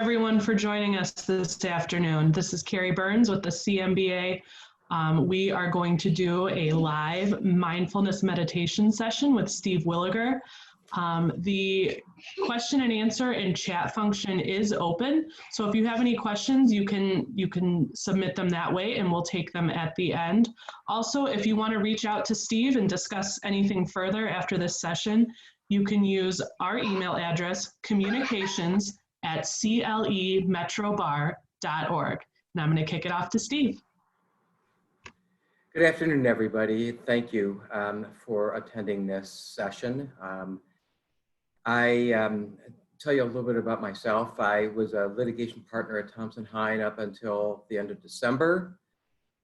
Everyone for joining us this afternoon. This is Carrie Burns with the CMBA. We are going to do a live mindfulness meditation session with Steve Williger. The question and answer and chat function is open. So if you have any questions, you can submit them that way and we'll take them at the end. Also, if you want to reach out to Steve and discuss anything further after this session, you can use our email address, communications@clemetrobar.org. And I'm going to kick it off to Steve. Good afternoon, everybody. Thank you for attending this session. I tell you a little bit about myself. I was a litigation partner at Thompson Hine up until the end of December.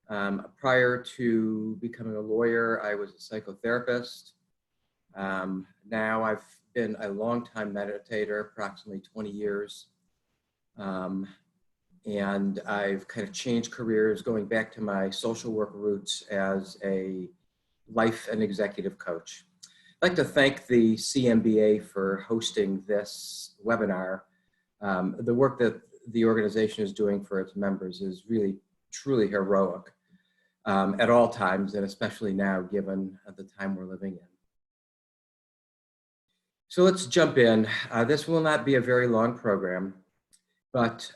Prior to becoming a lawyer, I was a psychotherapist. Now I've been a long-time meditator, approximately 20 years. And I've kind of changed careers, going back to my social work roots as a life and executive coach. I'd like to thank the CMBA for hosting this webinar. The work that the organization is doing for its members is really, truly heroic at all times, and especially now, given the time we're living in. So let's jump in. This will not be a very long program, but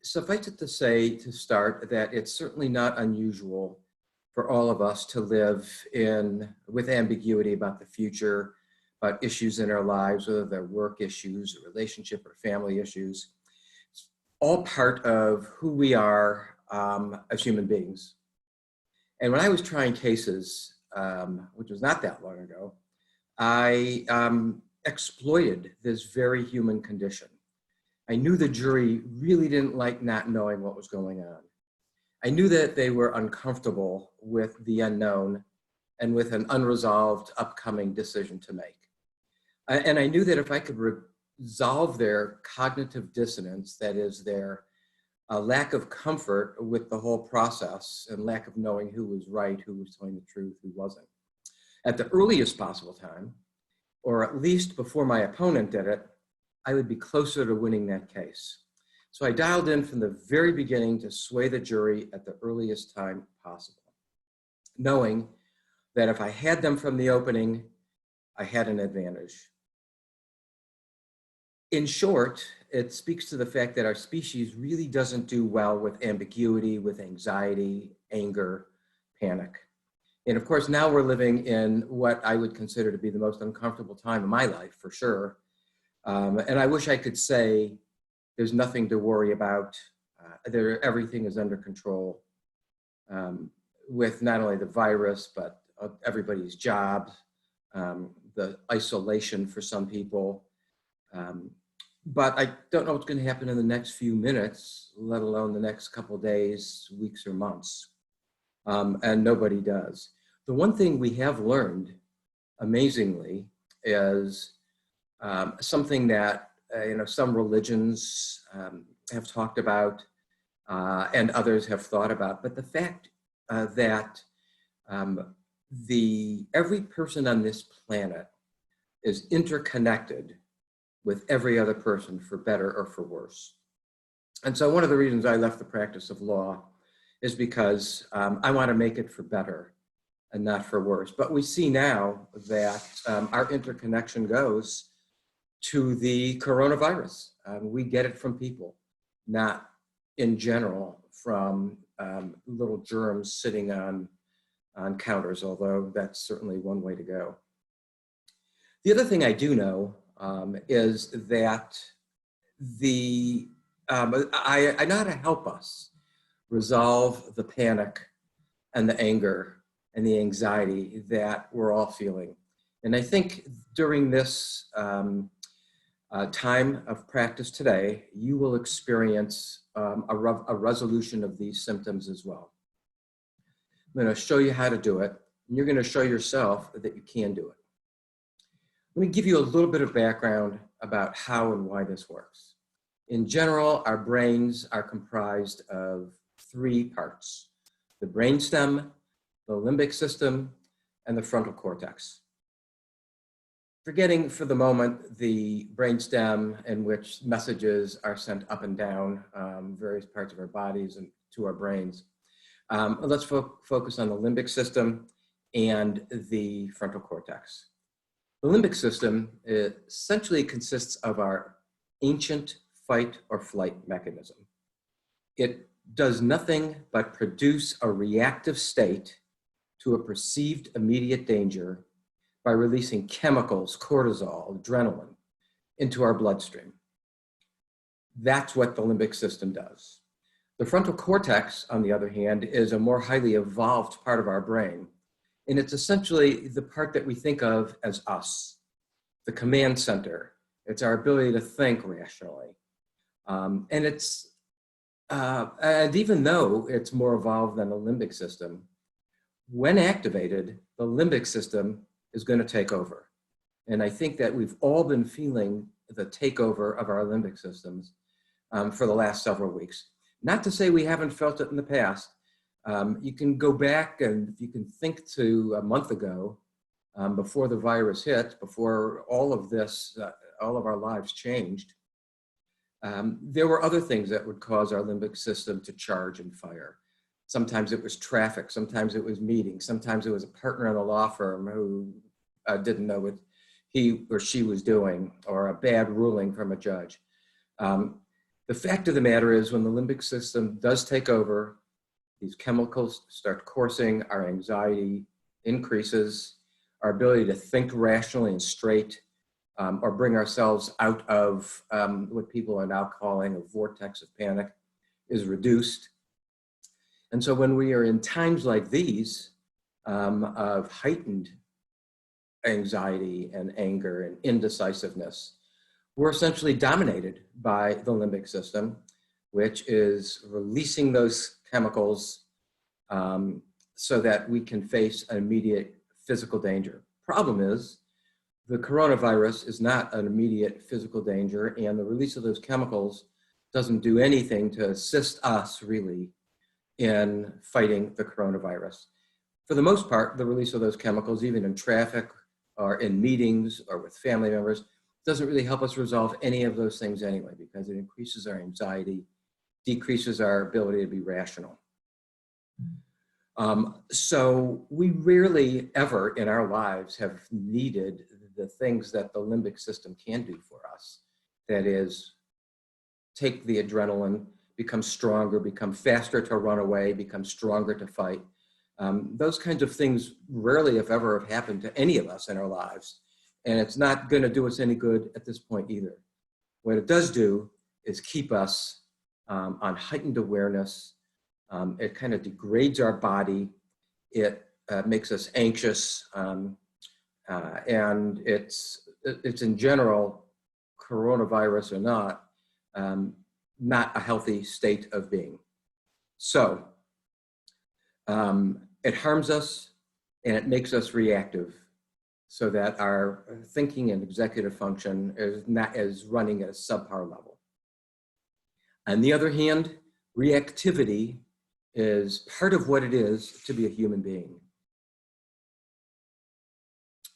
suffice it to say, to start, that it's certainly not unusual for all of us to live with ambiguity about the future, about issues in our lives, whether they're work issues, or relationship or family issues. It's all part of who we are as human beings. And when I was trying cases, which was not that long ago, I exploited this very human condition. I knew the jury really didn't like not knowing what was going on. I knew that they were uncomfortable with the unknown and with an unresolved upcoming decision to make. And I knew that if I could resolve their cognitive dissonance, that is their lack of comfort with the whole process and lack of knowing who was right, who was telling the truth, who wasn't, at the earliest possible time, or at least before my opponent did it, I would be closer to winning that case. So I dialed in from the very beginning to sway the jury at the earliest time possible, knowing that if I had them from the opening, I had an advantage. In short, it speaks to the fact that our species really doesn't do well with ambiguity, with anxiety, anger, panic. And of course, now we're living in what I would consider to be the most uncomfortable time of my life, for sure. And I wish I could say there's nothing to worry about, everything is under control with not only the virus, but everybody's jobs, the isolation for some people. But I don't know what's going to happen in the next few minutes, let alone the next couple of days, weeks, or months. And nobody does. The one thing we have learned, amazingly, is something that some religions have talked about and others have thought about, but the fact that every person on this planet is interconnected with every other person, for better or for worse. And so one of the reasons I left the practice of law is because I want to make it for better and not for worse. But we see now that our interconnection goes to the coronavirus. We get it from people, not in general from little germs sitting on counters, although that's certainly one way to go. The other thing I do know is that I know how to help us resolve the panic and the anger and the anxiety that we're all feeling. And I think during this time of practice today, you will experience a resolution of these symptoms as well. I'm going to show you how to do it, and you're going to show yourself that you can do it. Let me give you a little bit of background about how and why this works. In general, our brains are comprised of three parts: the brainstem, the limbic system, and the frontal cortex. Forgetting for the moment the brainstem in which messages are sent up and down various parts of our bodies and to our brains. Let's focus on the limbic system and the frontal cortex. The limbic system essentially consists of our ancient fight or flight mechanism. It does nothing but produce a reactive state to a perceived immediate danger by releasing chemicals, cortisol, adrenaline, into our bloodstream. That's what the limbic system does. The frontal cortex, on the other hand, is a more highly evolved part of our brain. And it's essentially the part that we think of as us, the command center. It's our ability to think rationally. And even though it's more evolved than the limbic system, when activated, the limbic system is going to take over. And I think that we've all been feeling the takeover of our limbic systems for the last several weeks. Not to say we haven't felt it in the past. You can go back and you can think to a month ago, before the virus hit, before all of this, all of our lives changed. There were other things that would cause our limbic system to charge and fire. Sometimes it was traffic, sometimes it was meetings, sometimes it was a partner in a law firm who didn't know what he or she was doing, or a bad ruling from a judge. The fact of the matter is, when the limbic system does take over, these chemicals start coursing, our anxiety increases, our ability to think rationally and straight, or bring ourselves out of what people are now calling a vortex of panic, is reduced. And so when we are in times like these of heightened anxiety and anger and indecisiveness, we're essentially dominated by the limbic system, which is releasing those chemicals so that we can face an immediate physical danger. Problem is, the coronavirus is not an immediate physical danger, and the release of those chemicals doesn't do anything to assist us really in fighting the coronavirus. For the most part, the release of those chemicals, even in traffic or in meetings or with family members, doesn't really help us resolve any of those things anyway, because it increases our anxiety, decreases our ability to be rational. So we rarely ever in our lives have needed the things that the limbic system can do for us. That is, take the adrenaline, become stronger, become faster to run away, become stronger to fight. Those kinds of things rarely, if ever, have happened to any of us in our lives. And it's not going to do us any good at this point either. What it does do is keep us on heightened awareness. It kind of degrades our body. It makes us anxious. And it's in general, coronavirus or not a healthy state of being. So it harms us and it makes us reactive, so that our thinking and executive function is running at a subpar level. On the other hand, reactivity is part of what it is to be a human being.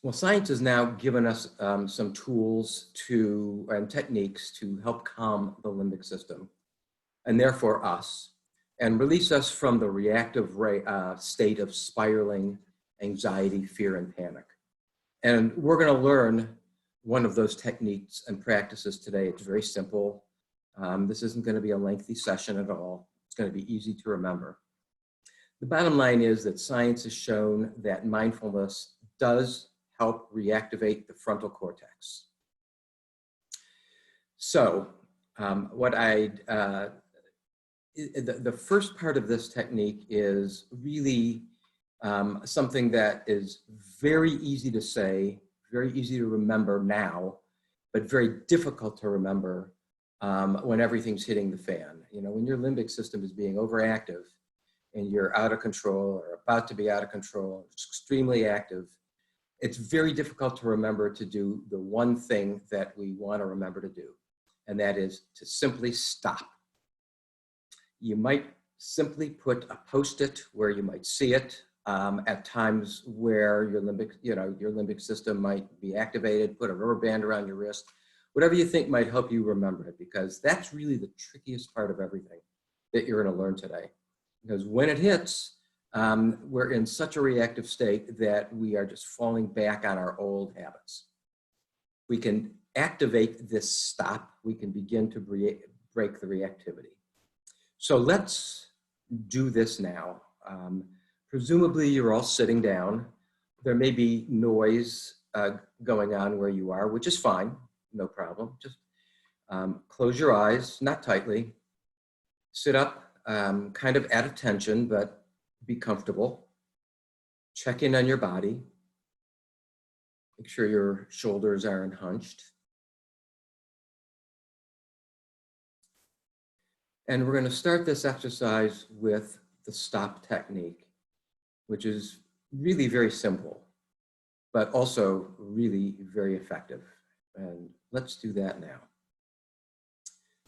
Well, science has now given us some tools and techniques to help calm the limbic system, and therefore us, and release us from the reactive state of spiraling anxiety, fear, and panic. And we're going to learn one of those techniques and practices today. It's very simple. This isn't going to be a lengthy session at all. It's going to be easy to remember. The bottom line is that science has shown that mindfulness does help reactivate the frontal cortex. So the first part of this technique is really something that is very easy to say, very easy to remember now, but very difficult to remember when everything's hitting the fan. You know, when your limbic system is being overactive and you're out of control or about to be out of control, extremely active, it's very difficult to remember to do the one thing that we want to remember to do, and that is to simply stop. You might simply put a Post-it where you might see it at times where your limbic system might be activated, put a rubber band around your wrist, whatever you think might help you remember it, because that's really the trickiest part of everything that you're going to learn today. Because when it hits, we're in such a reactive state that we are just falling back on our old habits. We can activate this stop. We can begin to break the reactivity. So let's do this now. Presumably you're all sitting down. There may be noise going on where you are, which is fine, no problem. Just close your eyes, not tightly. Sit up, kind of at attention, but be comfortable. Check in on your body. Make sure your shoulders aren't hunched. And we're going to start this exercise with the stop technique, which is really very simple, but also really very effective. And let's do that now.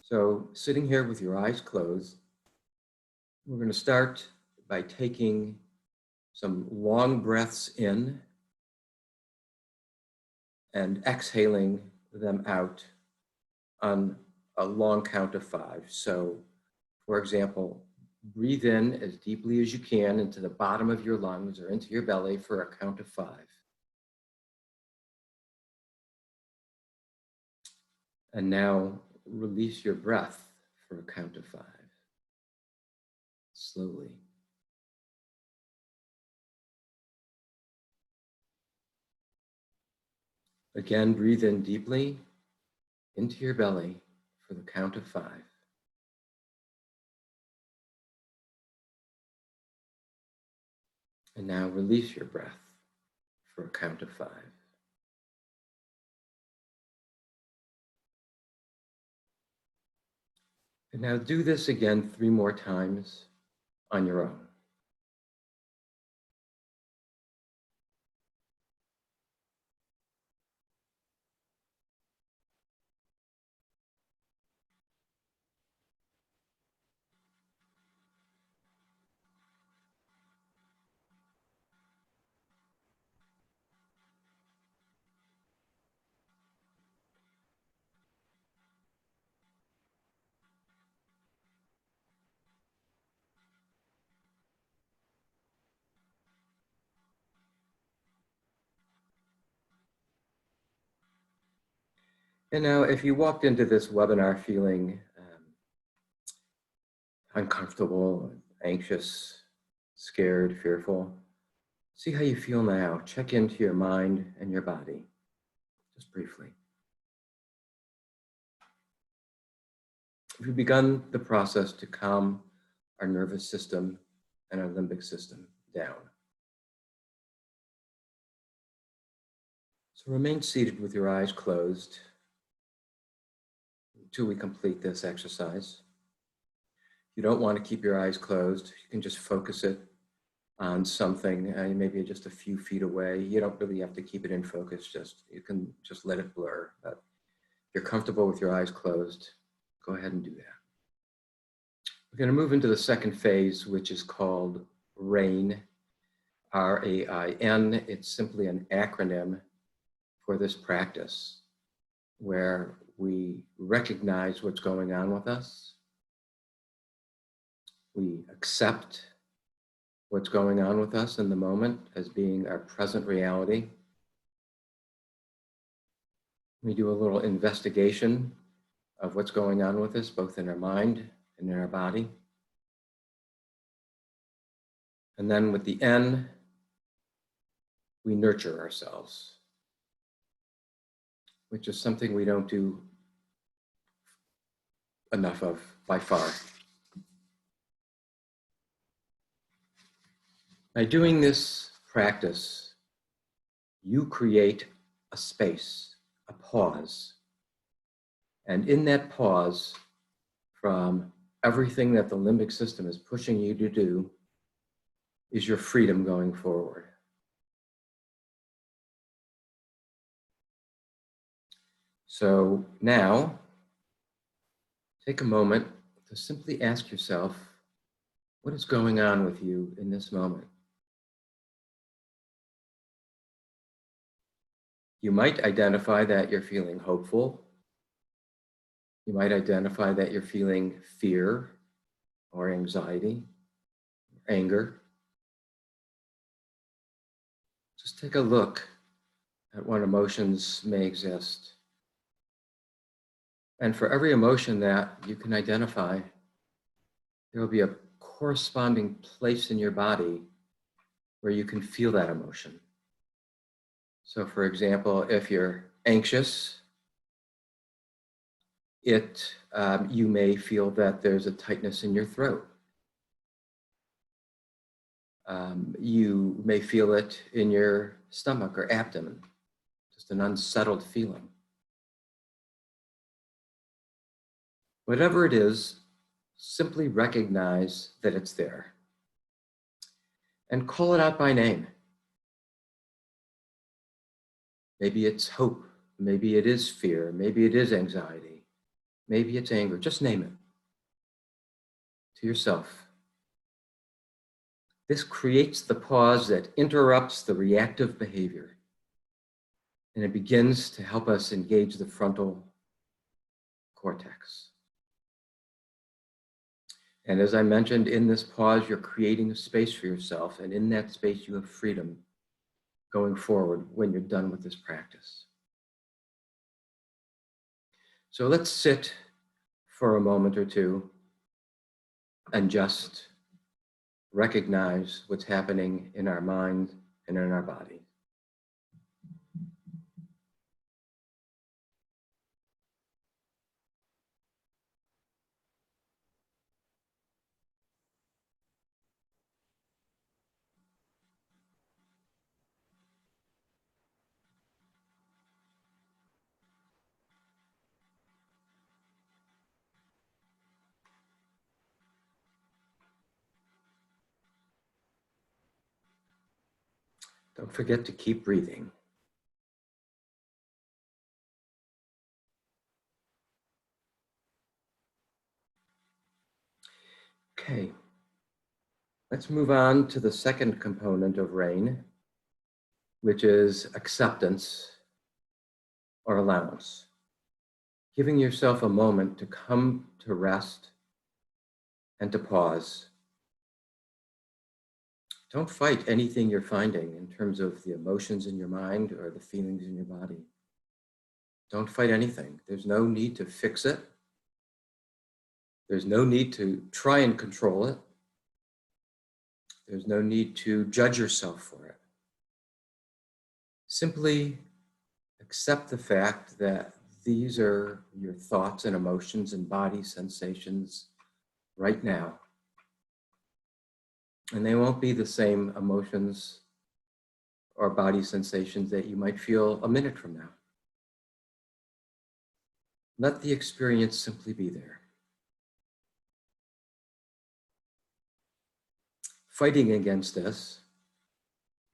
So sitting here with your eyes closed, we're going to start by taking some long breaths in and exhaling them out on a long count of 5. So, for example, breathe in as deeply as you can into the bottom of your lungs or into your belly for a count of 5. And now release your breath for a count of 5. Slowly. Again, breathe in deeply into your belly for the count of 5. And now release your breath for a count of 5. And now do this again 3 more times on your own. And now if you walked into this webinar feeling uncomfortable, anxious, scared, fearful, see how you feel now. Check into your mind and your body, just briefly. We've begun the process to calm our nervous system and our limbic system down. So remain seated with your eyes closed until we complete this exercise. You don't want to keep your eyes closed. You can just focus it on something, maybe just a few feet away. You don't really have to keep it in focus. You can just let it blur. But if you're comfortable with your eyes closed, go ahead and do that. We're going to move into the second phase, which is called RAIN, R-A-I-N. It's simply an acronym for this practice, where we recognize what's going on with us. We accept what's going on with us in the moment as being our present reality. We do a little investigation of what's going on with us, both in our mind and in our body. And then with the N, we nurture ourselves, which is something we don't do enough of by far. By doing this practice, you create a space, a pause. And in that pause, from everything that the limbic system is pushing you to do, is your freedom going forward. So now, take a moment to simply ask yourself, what is going on with you in this moment? You might identify that you're feeling hopeful. You might identify that you're feeling fear or anxiety, anger. Just take a look at what emotions may exist. And for every emotion that you can identify, there will be a corresponding place in your body where you can feel that emotion. So for example, if you're anxious, you may feel that there's a tightness in your throat. You may feel it in your stomach or abdomen, just an unsettled feeling. Whatever it is, simply recognize that it's there and call it out by name. Maybe it's hope, maybe it is fear, maybe it is anxiety, maybe it's anger. Just name it to yourself. This creates the pause that interrupts the reactive behavior, and it begins to help us engage the frontal cortex. And as I mentioned, in this pause, you're creating a space for yourself, and in that space, you have freedom going forward when you're done with this practice. So let's sit for a moment or two and just recognize what's happening in our mind and in our body. Don't forget to keep breathing. Okay, let's move on to the second component of RAIN, which is acceptance or allowance. Giving yourself a moment to come to rest and to pause. Don't fight anything you're finding in terms of the emotions in your mind or the feelings in your body. Don't fight anything. There's no need to fix it. There's no need to try and control it. There's no need to judge yourself for it. Simply accept the fact that these are your thoughts and emotions and body sensations right now. And they won't be the same emotions or body sensations that you might feel a minute from now. Let the experience simply be there. Fighting against this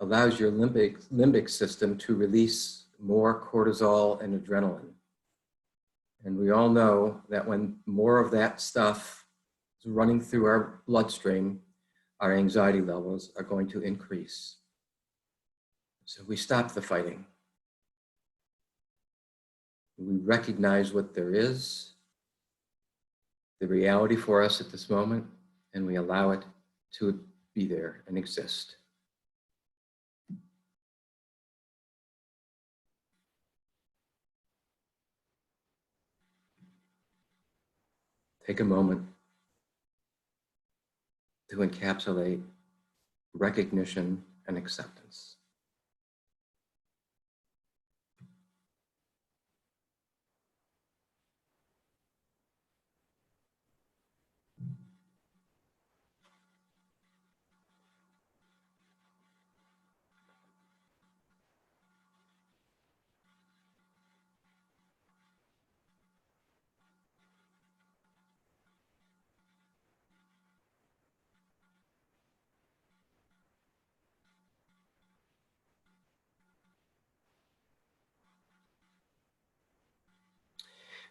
allows your limbic system to release more cortisol and adrenaline. And we all know that when more of that stuff is running through our bloodstream, our anxiety levels are going to increase. So we stop the fighting. We recognize what there is, the reality for us at this moment, and we allow it to be there and exist. Take a moment to encapsulate recognition and acceptance.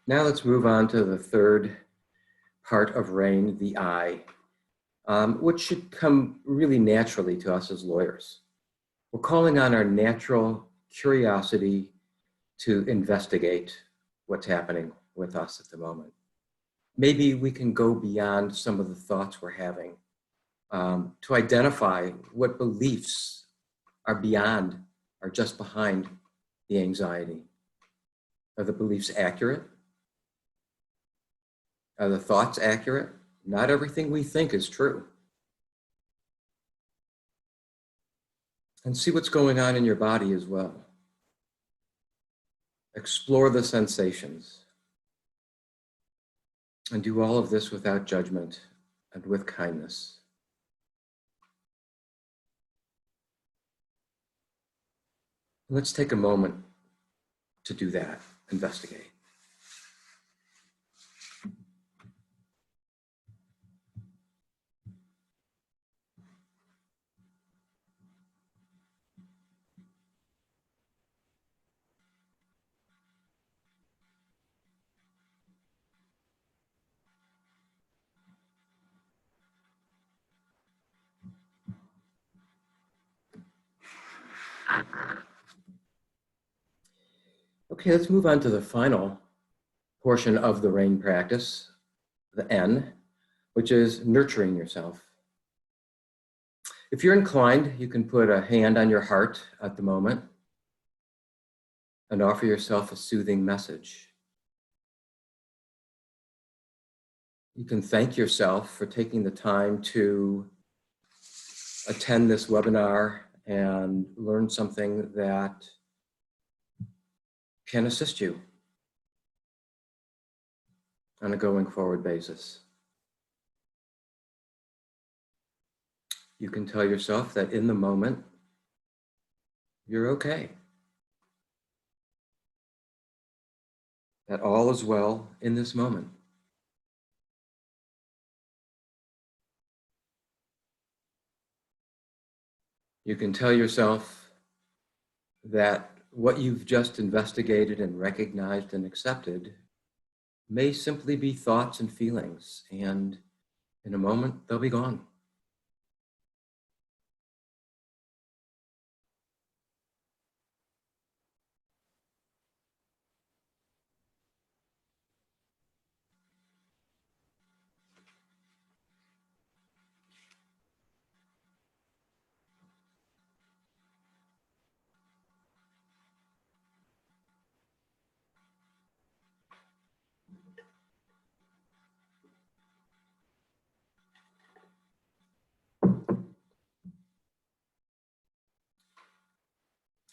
Now let's move on to the third part of RAIN, the I, which should come really naturally to us as lawyers. We're calling on our natural curiosity to investigate what's happening with us at the moment. Maybe we can go beyond some of the thoughts we're having to identify what beliefs are beyond, are just behind the anxiety. Are the beliefs accurate? Are the thoughts accurate? Not everything we think is true. And see what's going on in your body as well. Explore the sensations. And do all of this without judgment and with kindness. Let's take a moment to do that, investigate. Okay, let's move on to the final portion of the RAIN practice, the N, which is nurturing yourself. If you're inclined, you can put a hand on your heart at the moment and offer yourself a soothing message. You can thank yourself for taking the time to attend this webinar and learn something that can assist you on a going forward basis. You can tell yourself that in the moment, you're okay. That all is well in this moment. You can tell yourself that what you've just investigated and recognized and accepted may simply be thoughts and feelings, and in a moment, they'll be gone.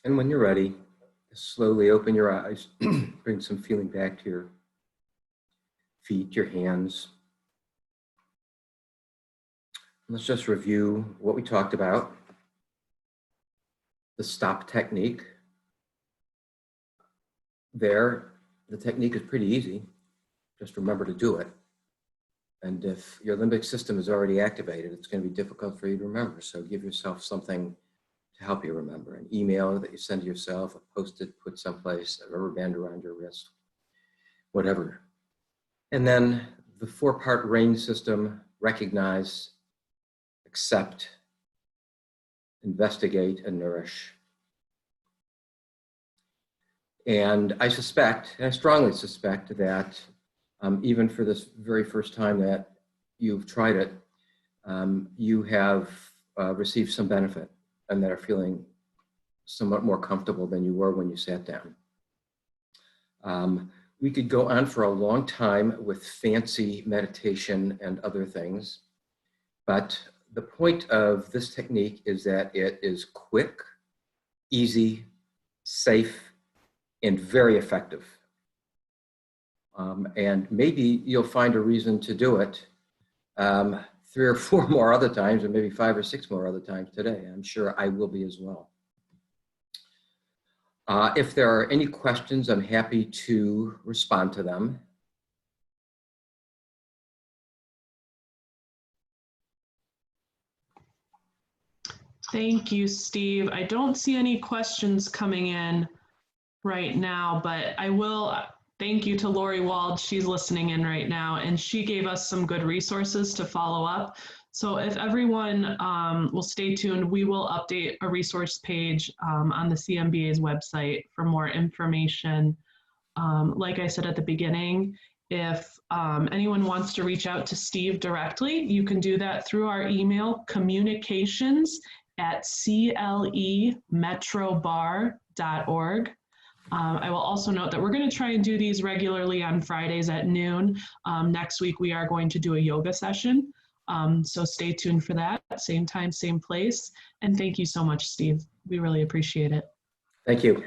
And when you're ready, slowly open your eyes, bring some feeling back to your feet, your hands. Let's just review what we talked about. The stop technique. There, the technique is pretty easy. Just remember to do it. And if your limbic system is already activated, it's going to be difficult for you to remember. So give yourself something to help you remember. An email that you send to yourself, a Post-it put someplace, a rubber band around your wrist, whatever. And then the 4-part RAIN system: recognize, accept, investigate, and nourish. And I suspect, and I strongly suspect that even for this very first time that you've tried it, you have received some benefit and that are feeling somewhat more comfortable than you were when you sat down. We could go on for a long time with fancy meditation and other things, but the point of this technique is that it is quick, easy, safe, and very effective. And maybe you'll find a reason to do it 3 or 4 more other times, or maybe 5 or 6 more other times today. I'm sure I will be as well. If there are any questions, I'm happy to respond to them. Thank you, Steve. I don't see any questions coming in right now, but I will thank you to Lori Wald. She's listening in right now, and she gave us some good resources to follow up. So if everyone will stay tuned, we will update a resource page on the CMBA's website for more information. Like I said at the beginning, if anyone wants to reach out to Steve directly, you can do that through our email, communications@clemetrobar.org. I will also note that we're going to try and do these regularly on Fridays at noon. Next week, we are going to do a yoga session. So stay tuned for that. Same time, same place. And thank you so much, Steve. We really appreciate it. Thank you.